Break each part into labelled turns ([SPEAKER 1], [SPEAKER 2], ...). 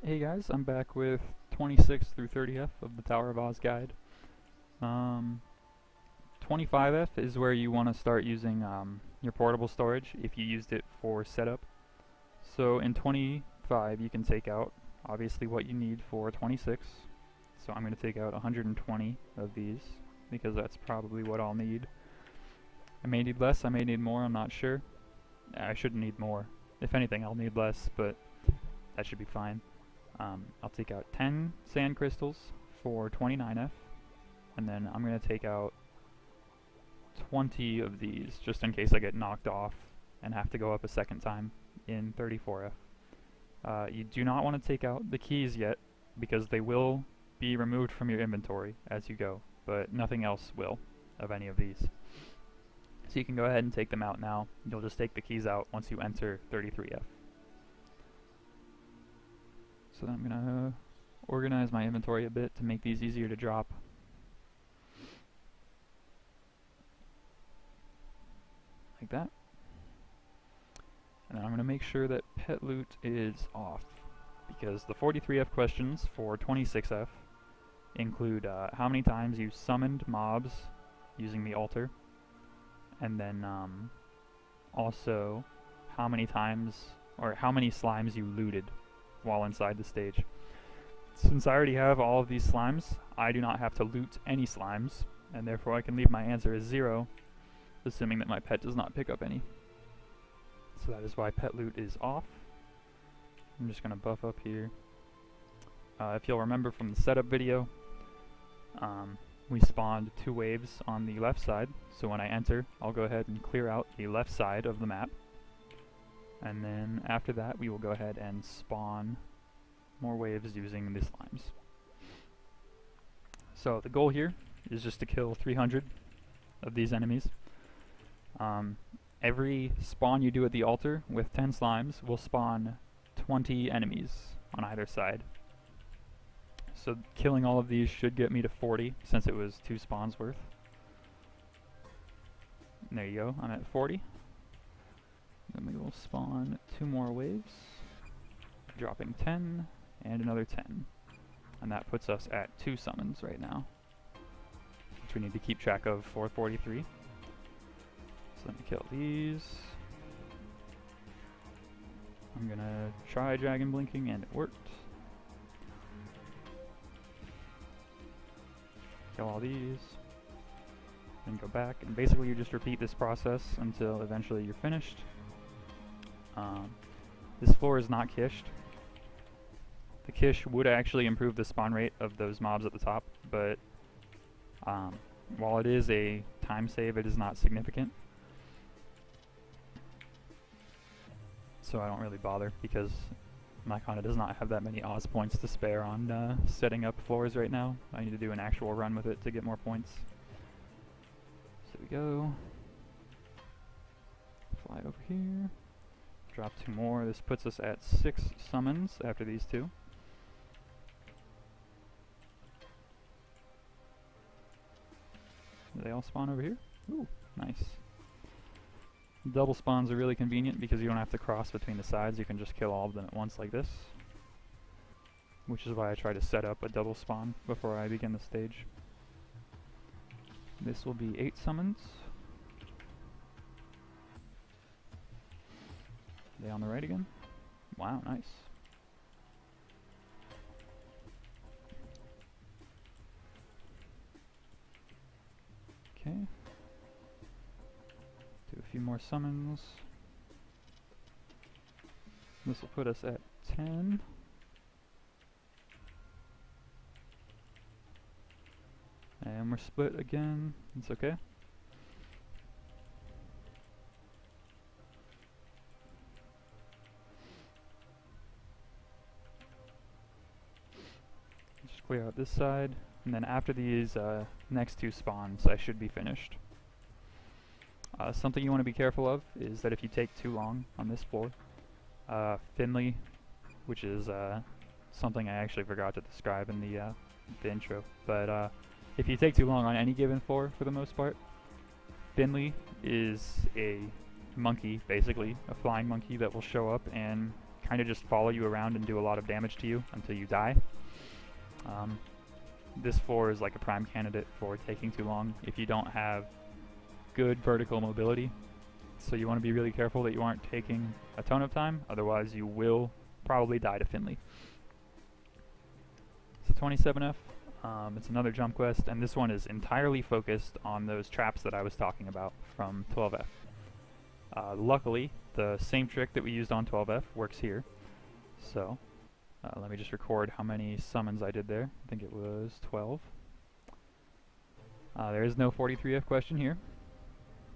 [SPEAKER 1] Hey guys, I'm back with 26 through 30F of the Tower of Oz guide. 25F is where you want to start using your portable storage if you used it for setup. So in 25 you can take out obviously what you need for 26. So I'm going to take out 120 of these because that's probably what I'll need. I may need less, I may need more, I'm not sure. I shouldn't need more. If anything, I'll need less, but that should be fine. I'll take out 10 sand crystals for 29F, and then I'm going to take out 20 of these just in case I get knocked off and have to go up a second time in 34F. You do not want to take out the keys yet because they will be removed from your inventory as you go, but nothing else will of any of these. So you can go ahead and take them out now. You'll just take the keys out once you enter 33F. So then I'm going to organize my inventory a bit to make these easier to drop. Like that. And then I'm going to make sure that pet loot is off, because the 43F questions for 26F include how many times you summoned mobs using the altar, and then also how many times or how many slimes you looted while inside the stage. Since I already have all of these slimes, I do not have to loot any slimes, and therefore I can leave my answer as 0, assuming that my pet does not pick up any. So that is why pet loot is off. I'm just going to buff up here. If you'll remember from the setup video, we spawned 2 waves on the left side, so when I enter, I'll go ahead and clear out the left side of the map. And then after that, we will go ahead and spawn more waves using the slimes. So the goal here is just to kill 300 of these enemies. Every spawn you do at the altar with 10 slimes will spawn 20 enemies on either side. So killing all of these should get me to 40 since it was 2 spawns worth. And there you go, I'm at 40. Then we will spawn 2 more waves, dropping 10 and another 10. And that puts us at 2 summons right now, which we need to keep track of for 43. So let me kill these. I'm gonna try dragon blinking, and it worked. Kill all these. Then go back, and basically you just repeat this process until eventually you're finished. This floor is not kished. The kish would actually improve the spawn rate of those mobs at the top, but while it is a time save, it is not significant. So I don't really bother, because my kind of does not have that many Oz points to spare on setting up floors right now. I need to do an actual run with it to get more points. So we go. Fly over here. Drop 2 more. This puts us at 6 summons after these 2. Do they all spawn over here? Ooh, nice. Double spawns are really convenient because you don't have to cross between the sides. You can just kill all of them at once like this. Which is why I try to set up a double spawn before I begin the stage. This will be 8 summons. Are they on the right again? Wow, nice. Okay. Do a few more summons. This will put us at 10. And we're split again. It's okay. Just clear out this side, and then after these next 2 spawns, I should be finished. Something you want to be careful of is that if you take too long on this floor, Finley, which is something I actually forgot to describe in the intro, but if you take too long on any given floor, for the most part, Finley is a monkey, basically, a flying monkey that will show up and kind of just follow you around and do a lot of damage to you until you die. This floor is like a prime candidate for taking too long if you don't have good vertical mobility. So you want to be really careful that you aren't taking a ton of time, otherwise you will probably die to Finley. So 27F, it's another jump quest, and this one is entirely focused on those traps that I was talking about from 12F. Luckily, the same trick that we used on 12F works here. So, let me just record how many summons I did there. I think it was 12. There is no 43F question here,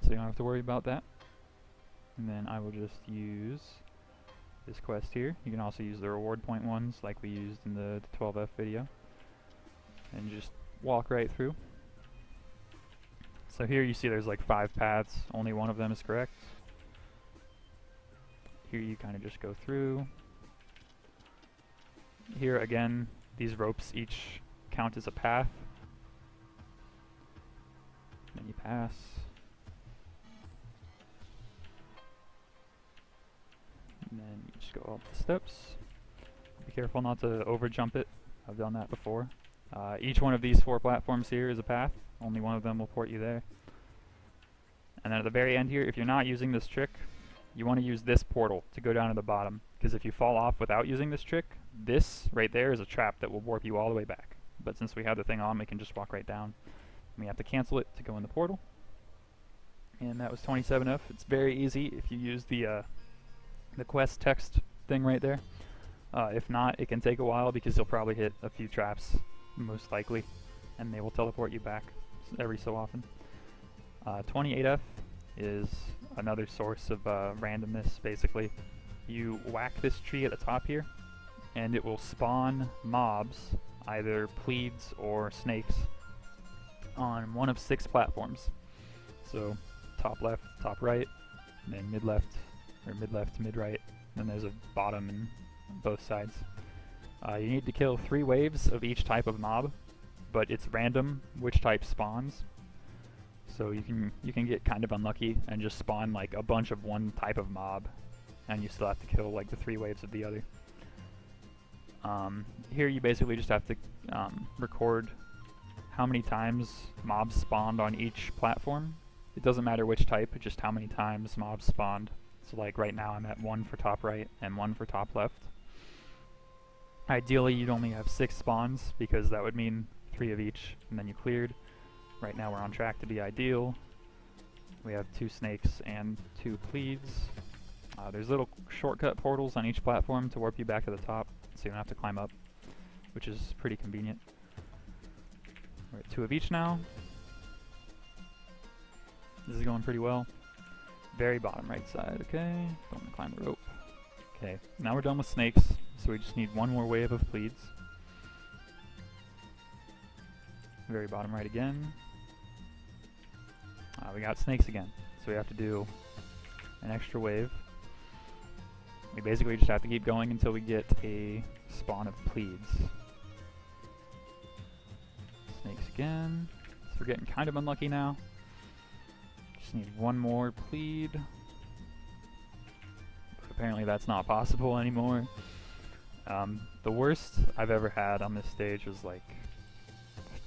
[SPEAKER 1] so you don't have to worry about that. And then I will just use this quest here. You can also use the reward point ones like we used in the 12F video. And just walk right through. So here you see there's like 5 paths, only one of them is correct. Here you kind of just go through. Here again, these ropes each count as a path. Then you pass. And then you just go up the steps. Be careful not to over jump it. I've done that before. Each one of these 4 platforms here is a path. Only one of them will port you there. And then at the very end here, if you're not using this trick, you want to use this portal to go down to the bottom. Because if you fall off without using this trick, this right there is a trap that will warp you all the way back. But since we have the thing on, we can just walk right down. We have to cancel it to go in the portal. And that was 27F. It's very easy if you use the quest text thing right there. If not, it can take a while because you'll probably hit a few traps, most likely, and they will teleport you back every so often. 28F is another source of randomness, basically. You whack this tree at the top here, and it will spawn mobs, either pleads or snakes, on one of 6 platforms. So, top left, top right, and then mid left, or mid left, mid right, and then there's a bottom and both sides. You need to kill 3 waves of each type of mob, but it's random which type spawns. So you can get kind of unlucky and just spawn like a bunch of one type of mob, and you still have to kill like the 3 waves of the other. Here you basically just have to record how many times mobs spawned on each platform. It doesn't matter which type, just how many times mobs spawned. So like right now I'm at 1 for top right and 1 for top left. Ideally you'd only have 6 spawns because that would mean 3 of each and then you cleared. Right now we're on track to be ideal. We have 2 snakes and 2 pleads. There's little shortcut portals on each platform to warp you back to the top, so you don't have to climb up, which is pretty convenient. We're at 2 of each now. This is going pretty well. Very bottom right side, okay. Don't want to climb the rope. Okay, now we're done with snakes, so we just need 1 more wave of pleads. Very bottom right again. We got snakes again, so we have to do an extra wave. We basically just have to keep going until we get a spawn of pleads. Snakes again. So we're getting kind of unlucky now. Just need 1 more plead. But apparently that's not possible anymore. The worst I've ever had on this stage was like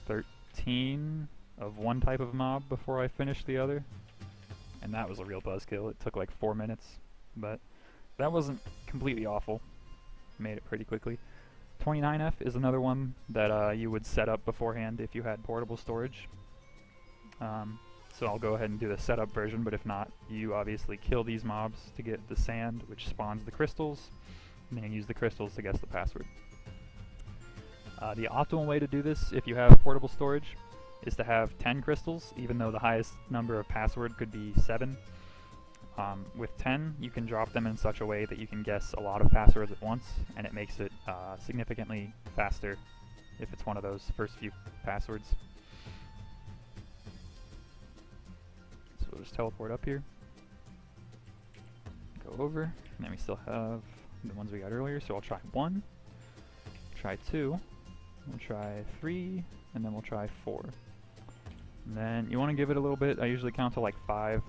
[SPEAKER 1] 13 of one type of mob before I finished the other. And that was a real buzzkill. It took like 4 minutes. But that wasn't completely awful. Made it pretty quickly. 29F is another one that you would set up beforehand if you had portable storage. So I'll go ahead and do the setup version, but if not, you obviously kill these mobs to get the sand, which spawns the crystals, and then you use the crystals to guess the password. The optimal way to do this, if you have portable storage, is to have 10 crystals, even though the highest number of password could be 7. With 10, you can drop them in such a way that you can guess a lot of passwords at once, and it makes it significantly faster if it's one of those first few passwords. So we'll just teleport up here, go over, and then we still have the ones we got earlier, so I'll try 1, try 2, we'll try 3, and then we'll try 4. And then you want to give it a little bit. I usually count to like 5.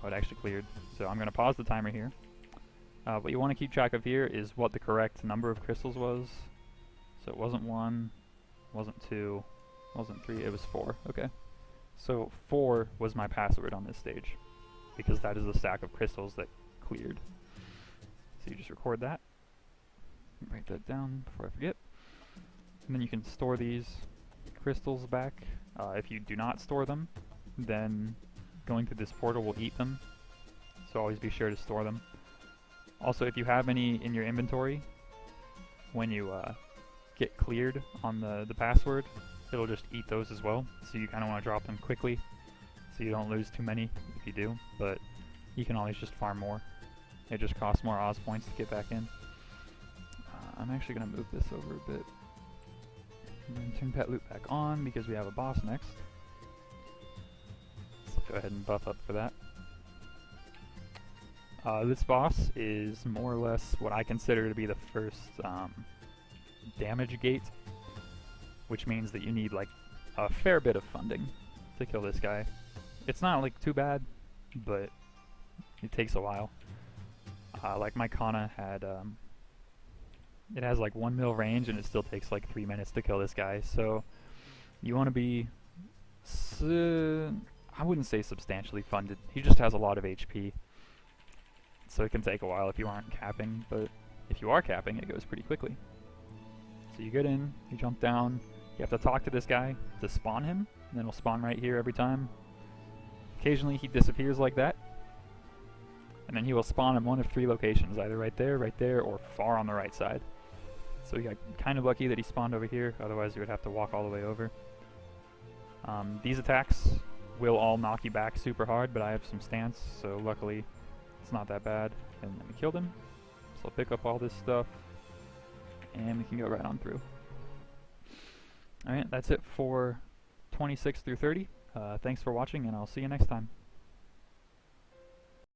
[SPEAKER 1] Oh, it actually cleared. So I'm going to pause the timer here. What you want to keep track of here is what the correct number of crystals was. So it wasn't 1, wasn't 2, wasn't 3, it was 4. Okay. So 4 was my password on this stage, because that is the stack of crystals that cleared. So you just record that, write that down before I forget, and then you can store these crystals back. If you do not store them, then going through this portal will eat them, so always be sure to store them. Also, if you have any in your inventory, when you get cleared on the password, it'll just eat those as well, so you kind of want to drop them quickly so you don't lose too many if you do, but you can always just farm more. It just costs more Oz points to get back in. I'm actually going to move this over a bit. And then turn pet loot back on because we have a boss next. So go ahead and buff up for that. This boss is more or less what I consider to be the first damage gate, which means that you need like a fair bit of funding to kill this guy. It's not like too bad, but it takes a while. Like my Kana had, it has like 1 mil range and it still takes like 3 minutes to kill this guy, so you want to be, I wouldn't say substantially funded, he just has a lot of HP. So it can take a while if you aren't capping, but if you are capping, it goes pretty quickly. So you get in, you jump down, you have to talk to this guy to spawn him, and then he'll spawn right here every time. Occasionally he disappears like that, and then he will spawn in one of 3 locations, either right there, or far on the right side. So you got kind of lucky that he spawned over here, otherwise you would have to walk all the way over. These attacks will all knock you back super hard, but I have some stance, so luckily it's not that bad. And then we killed him, so I'll pick up all this stuff, and we can go right on through. Alright, that's it for 26 through 30. Thanks for watching, and I'll see you next time.